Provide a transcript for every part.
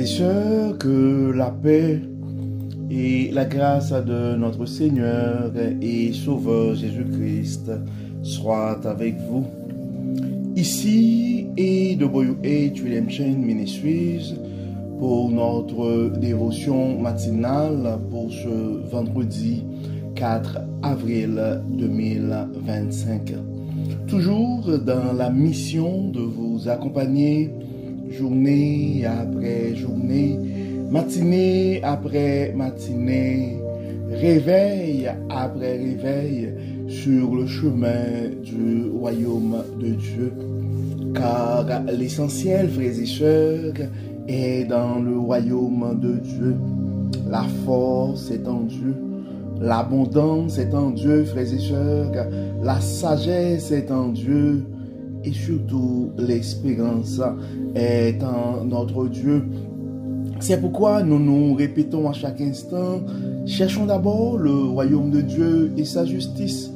et sœurs, que la paix et la grâce de notre Seigneur et Sauveur Jésus-Christ soient avec vous. Ici et WH Redemption Ministries pour notre dévotion matinale pour ce vendredi 4 avril 2025. Toujours dans la mission de vous accompagner journée après journée, matinée après matinée, réveil après réveil sur le chemin du royaume de Dieu. Car l'essentiel, frères et sœurs, est dans le royaume de Dieu. La force est en Dieu. L'abondance est en Dieu, frères et sœurs. La sagesse est en Dieu. Et surtout, l'espérance est en notre Dieu. C'est pourquoi nous nous répétons à chaque instant, cherchons d'abord le royaume de Dieu et sa justice,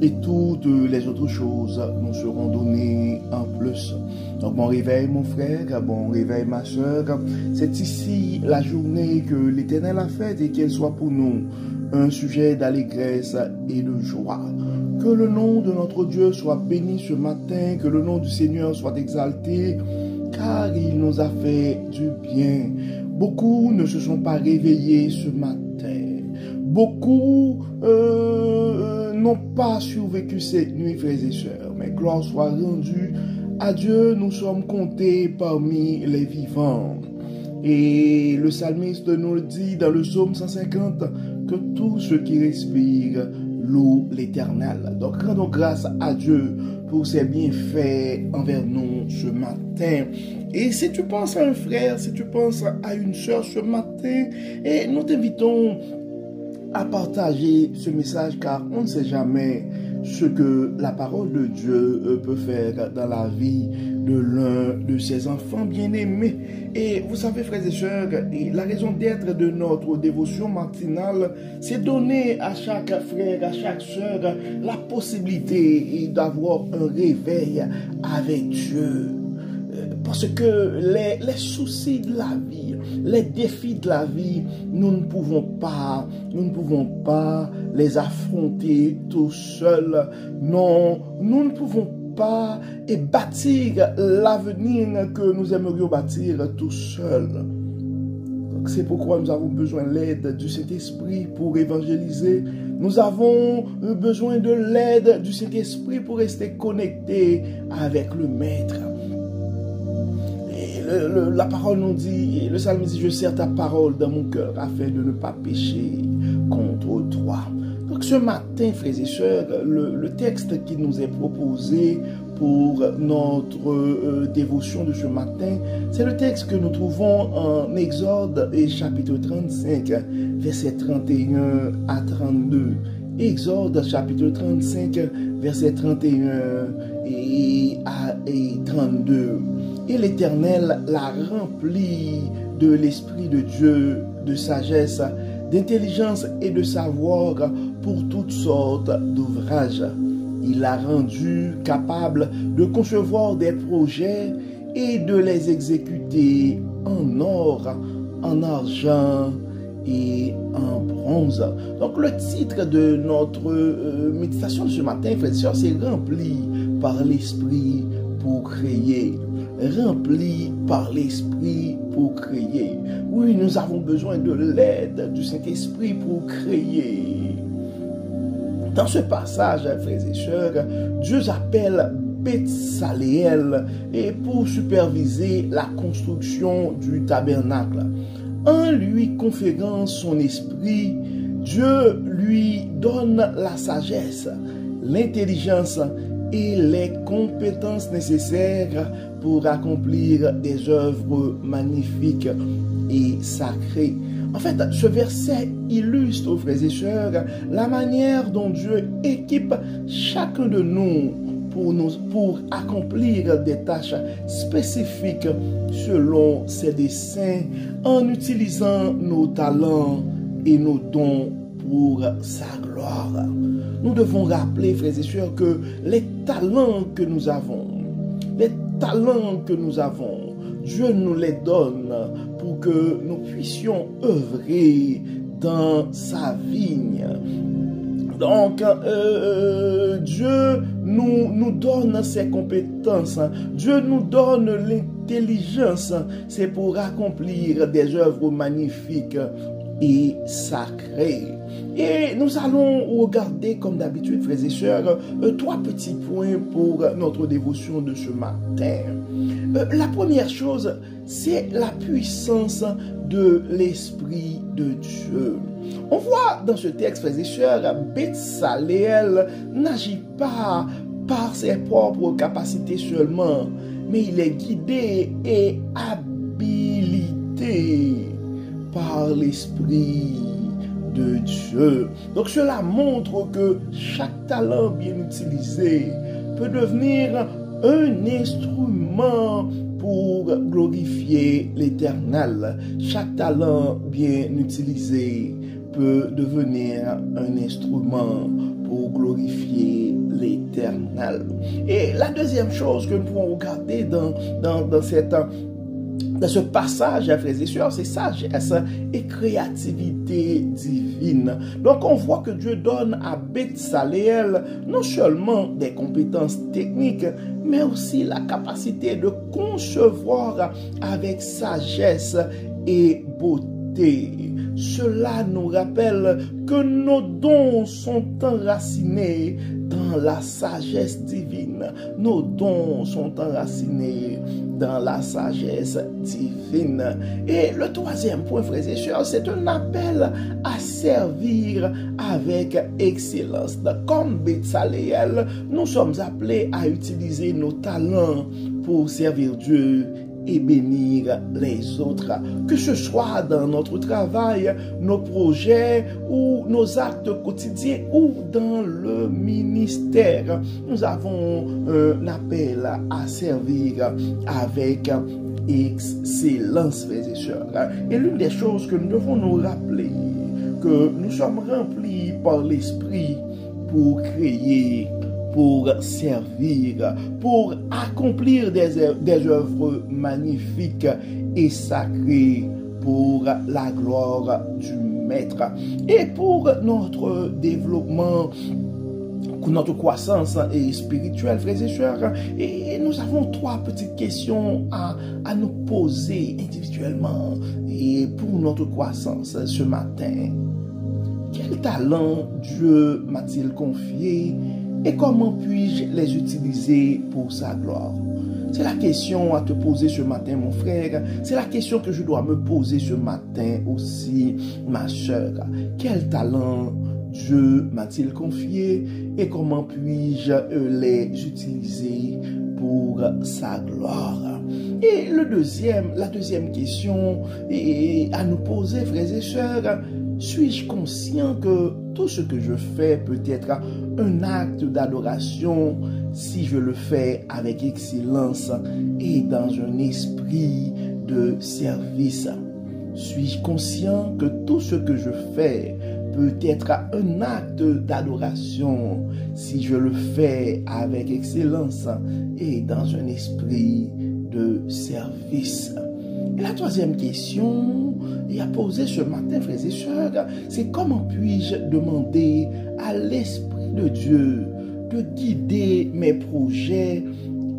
et toutes les autres choses nous seront données en plus. Donc bon réveil mon frère, bon réveil ma soeur. C'est ici la journée que l'Éternel a faite et qu'elle soit pour nous un sujet d'allégresse et de joie. Que le nom de notre Dieu soit béni ce matin, que le nom du Seigneur soit exalté, car il nous a fait du bien. Beaucoup ne se sont pas réveillés ce matin. Beaucoup n'ont pas survécu cette nuit, frères et sœurs. Mais gloire soit rendue à Dieu, nous sommes comptés parmi les vivants. Et le psalmiste nous le dit dans le psaume 150, que tout ce qui respire loue l'Éternel. Donc rendons grâce à Dieu pour ses bienfaits envers nous ce matin. Et si tu penses à un frère, si tu penses à une sœur ce matin, et nous t'invitons à partager ce message, car on ne sait jamais ce que la parole de Dieu peut faire dans la vie de l'un de ses enfants bien-aimés. Et vous savez, frères et sœurs, la raison d'être de notre dévotion matinale, c'est donner à chaque frère, à chaque sœur, la possibilité d'avoir un réveil avec Dieu. Parce que les soucis de la vie, les défis de la vie, nous ne pouvons pas les affronter tout seuls. Non, nous ne pouvons pas bâtir l'avenir que nous aimerions bâtir tout seuls. C'est pourquoi nous avons besoin de l'aide du Saint-Esprit pour évangéliser. Nous avons besoin de l'aide du Saint-Esprit pour rester connectés avec le Maître. La parole nous dit, le psalmiste dit, je serre ta parole dans mon cœur afin de ne pas pécher contre toi. Donc ce matin, frères et sœurs, le texte qui nous est proposé pour notre dévotion de ce matin, c'est le texte que nous trouvons en Exode et chapitre 35, versets 31 à 32. Exode chapitre 35, versets 31 et 32. Et l'Éternel l'a rempli de l'Esprit de Dieu, de sagesse, d'intelligence et de savoir pour toutes sortes d'ouvrages. Il l'a rendu capable de concevoir des projets et de les exécuter en or, en argent et en bronze. Donc le titre de notre méditation de ce matin, frères et sœurs, c'est rempli par l'Esprit pour créer. Rempli par l'Esprit pour créer. Oui, nous avons besoin de l'aide du Saint-Esprit pour créer. Dans ce passage, frères et sœurs, Dieu appelle Betsaléel et pour superviser la construction du tabernacle. En lui conférant son esprit, Dieu lui donne la sagesse, l'intelligence et les compétences nécessaires pour accomplir des œuvres magnifiques et sacrées. En fait, ce verset illustre, frères et sœurs, la manière dont Dieu équipe chacun de nous pour accomplir des tâches spécifiques selon ses desseins, en utilisant nos talents et nos dons pour sa gloire. Nous devons rappeler, frères et sœurs, que les talents que nous avons Dieu nous les donne pour que nous puissions œuvrer dans sa vigne. Donc, Dieu nous donne ses compétences. Dieu nous donne l'intelligence. C'est pour accomplir des œuvres magnifiques et sacrées. Et nous allons regarder, comme d'habitude, frères et sœurs, 3 petits points pour notre dévotion de ce matin. La première chose, c'est la puissance de l'Esprit de Dieu. On voit dans ce texte, frères et sœurs, Betsaleel n'agit pas par ses propres capacités seulement, mais il est guidé et habilité par l'Esprit de Dieu. Donc cela montre que chaque talent bien utilisé peut devenir un instrument pour glorifier l'Éternel. Chaque talent bien utilisé peut devenir un instrument pour glorifier l'Éternel. Et la deuxième chose que nous pouvons regarder dans ce passage, frères et sœurs, c'est sagesse et créativité divine. Donc on voit que Dieu donne à Betsaleel non seulement des compétences techniques, mais aussi la capacité de concevoir avec sagesse et beauté. Cela nous rappelle que nos dons sont enracinés dans la sagesse divine. Nos dons sont enracinés dans la sagesse divine. Et le troisième point, frères et sœurs, c'est un appel à servir avec excellence. Comme Betsaleel, nous sommes appelés à utiliser nos talents pour servir Dieu et bénir les autres. Que ce soit dans notre travail, nos projets ou nos actes quotidiens ou dans le ministère, nous avons un appel à servir avec excellence, frères et sœurs. Et l'une des choses que nous devons nous rappeler, que nous sommes remplis par l'Esprit pour créer, pour servir, pour accomplir des œuvres magnifiques et sacrées pour la gloire du Maître. Et pour notre développement, pour notre croissance spirituelle, frères et sœurs, et nous avons 3 petites questions à nous poser individuellement et pour notre croissance ce matin. Quel talent Dieu m'a-t-il confié et comment puis-je les utiliser pour sa gloire? C'est la question à te poser ce matin, mon frère. C'est la question que je dois me poser ce matin aussi, ma soeur. Quel talent Dieu m'a-t-il confié et comment puis-je les utiliser pour sa gloire? Et la deuxième question à nous poser, frères et sœurs, suis-je conscient que tout ce que je fais peut être un acte d'adoration si je le fais avec excellence et dans un esprit de service? Suis-je conscient que tout ce que je fais peut être un acte d'adoration si je le fais avec excellence et dans un esprit de service? Et la troisième question à poser ce matin, frères et sœurs, c'est comment puis-je demander à l'Esprit de Dieu de guider mes projets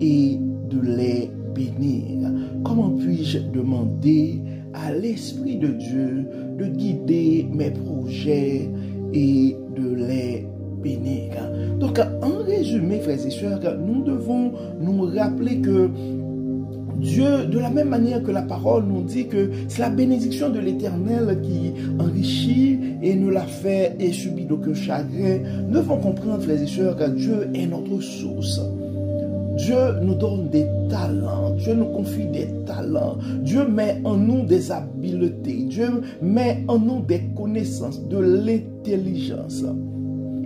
et de les bénir? Comment puis-je demander à l'Esprit de Dieu de guider mes projets et de les bénir? Donc, en résumé, frères et sœurs, nous devons nous rappeler que Dieu, de la même manière que la parole nous dit que c'est la bénédiction de l'Éternel qui enrichit et ne la fait et subit d'aucun chagrin, nous devons comprendre, frères et sœurs, que Dieu est notre source. Dieu nous donne des talents, Dieu nous confie des talents, Dieu met en nous des habiletés, Dieu met en nous des connaissances, de l'intelligence.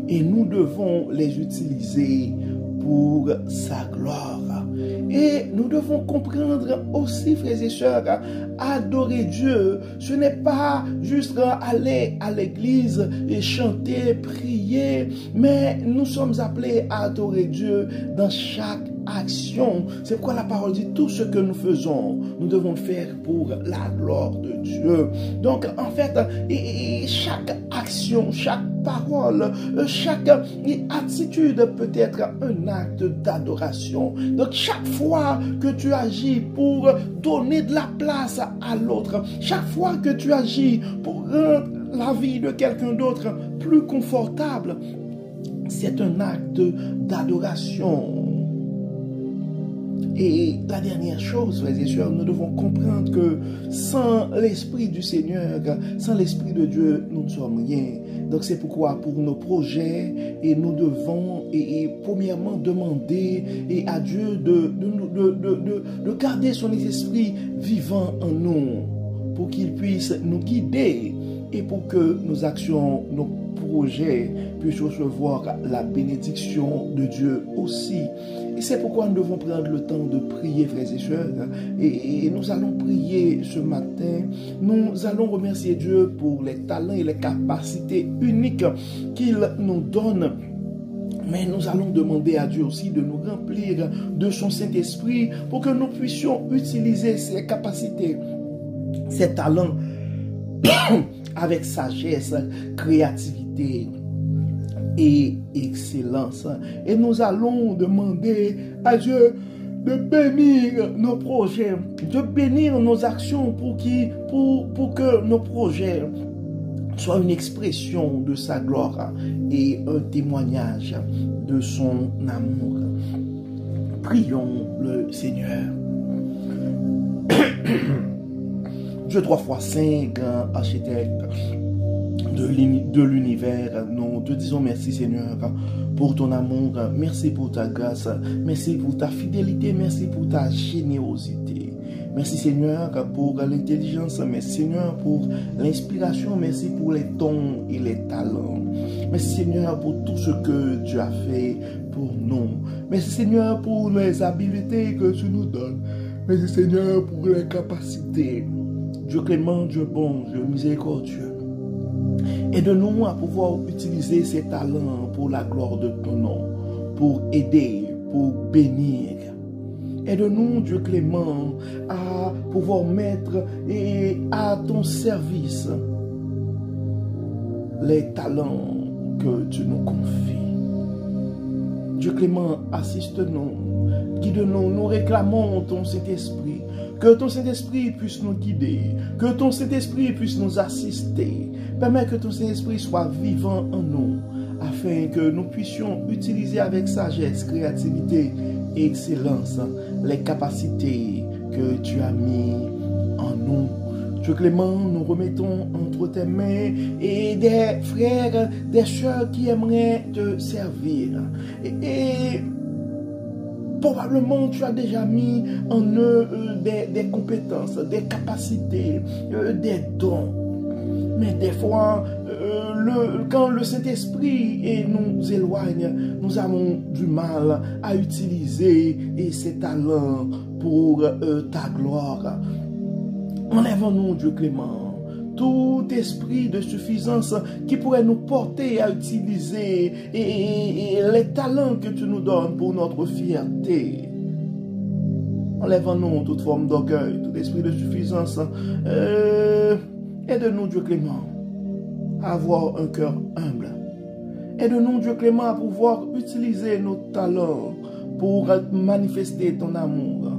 Et nous devons les utiliser pour sa gloire. Et nous devons comprendre aussi, frères et sœurs, adorer Dieu, ce n'est pas juste aller à l'église et chanter, prier, mais nous sommes appelés à adorer Dieu dans chaque action. C'est pourquoi la parole dit tout ce que nous faisons, nous devons le faire pour la gloire de Dieu. Donc, en fait, chaque action, chaque parole, chaque attitude peut être un acte d'adoration. Donc, chaque fois que tu agis pour donner de la place à l'autre, chaque fois que tu agis pour rendre la vie de quelqu'un d'autre plus confortable, c'est un acte d'adoration. Et la dernière chose, frères et sœurs, nous devons comprendre que sans l'Esprit du Seigneur, sans l'Esprit de Dieu, nous ne sommes rien. Donc c'est pourquoi pour nos projets, et nous devons premièrement demander à Dieu de garder son esprit vivant en nous, pour qu'il puisse nous guider et pour que nos actions, nos projets puissent recevoir la bénédiction de Dieu aussi. Et c'est pourquoi nous devons prendre le temps de prier, frères et sœurs. Et nous allons prier ce matin. Nous allons remercier Dieu pour les talents et les capacités uniques qu'il nous donne. Mais nous allons demander à Dieu aussi de nous remplir de son Saint-Esprit pour que nous puissions utiliser ces capacités, ces talents avec sagesse, créativité et excellence. Et nous allons demander à Dieu de bénir nos projets, de bénir nos actions pour que nos projets soient une expression de sa gloire et un témoignage de son amour. Prions le Seigneur. Dieu 3 fois saint, grand architecte de l'univers, nous te disons merci Seigneur pour ton amour, merci pour ta grâce, merci pour ta fidélité, merci pour ta générosité. Merci Seigneur pour l'intelligence, merci Seigneur pour l'inspiration, merci pour les dons et les talents. Merci Seigneur pour tout ce que tu as fait pour nous. Merci Seigneur pour les habiletés que tu nous donnes. Merci Seigneur pour les capacités. Dieu clément, Dieu bon, Dieu miséricordieux. Aide-nous à pouvoir utiliser ces talents pour la gloire de ton nom, pour aider, pour bénir. Aide-nous, Dieu clément, à pouvoir mettre à ton service les talents que tu nous confies. Dieu clément, assiste-nous, guide-nous, nous réclamons ton Saint-Esprit. Que ton Saint-Esprit puisse nous guider, que ton Saint-Esprit puisse nous assister. Permets que ton Saint-Esprit soit vivant en nous, afin que nous puissions utiliser avec sagesse, créativité et excellence les capacités que tu as mis en nous. Dieu clément, nous remettons entre tes mains et des frères, des sœurs qui aimeraient te servir. Et probablement tu as déjà mis en eux des compétences, des capacités, des dons. Mais des fois, quand le Saint-Esprit nous éloigne, nous avons du mal à utiliser ces talents pour ta gloire. Enlève-nous, Dieu clément, tout esprit de suffisance qui pourrait nous porter à utiliser les talents que tu nous donnes pour notre fierté. Enlève-nous toute forme d'orgueil, tout esprit de suffisance. Aide-nous, Dieu clément, à avoir un cœur humble. Aide-nous, Dieu clément, à pouvoir utiliser nos talents pour manifester ton amour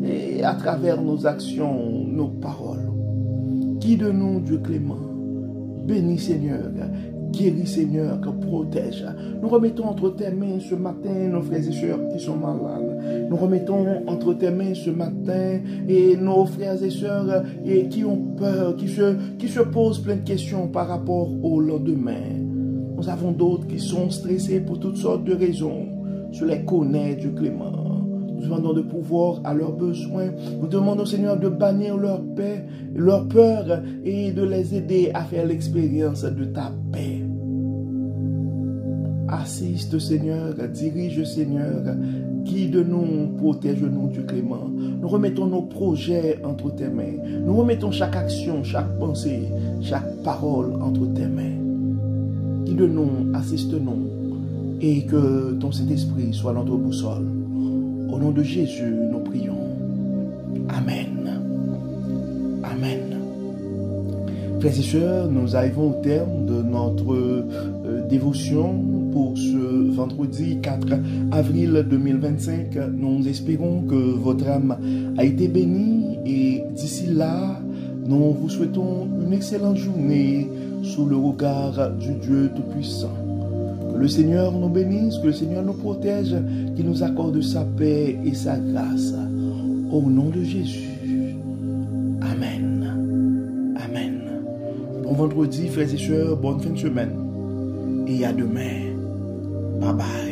et à travers nos actions, nos paroles. Guide-nous, Dieu clément. Bénis, Seigneur. Guéris, Seigneur, protège. Nous remettons entre tes mains ce matin nos frères et sœurs qui sont malades. Nous remettons entre tes mains ce matin et nos frères et sœurs qui ont peur, qui se posent plein de questions par rapport au lendemain. Nous avons d'autres qui sont stressés pour toutes sortes de raisons. Je les connais, Dieu clément. Nous demandons de pouvoir à leurs besoins. Nous demandons, Seigneur, de bannir leur paix, leur peur et de les aider à faire l'expérience de ta paix. Assiste, Seigneur, dirige, Seigneur, guide-nous, protège-nous, Dieu clément. Nous remettons nos projets entre tes mains. Nous remettons chaque action, chaque pensée, chaque parole entre tes mains. Guide-nous, assiste-nous et que ton Saint-Esprit soit notre boussole. Au nom de Jésus, nous prions. Amen. Amen. Frères et sœurs, nous arrivons au terme de notre dévotion pour ce vendredi 4 avril 2025. Nous espérons que votre âme a été bénie et d'ici là, nous vous souhaitons une excellente journée sous le regard du Dieu Tout-Puissant. Que le Seigneur nous bénisse, que le Seigneur nous protège, qu'il nous accorde sa paix et sa grâce. Au nom de Jésus. Amen. Amen. Bon vendredi, frères et sœurs, bonne fin de semaine. Et à demain. Bye bye.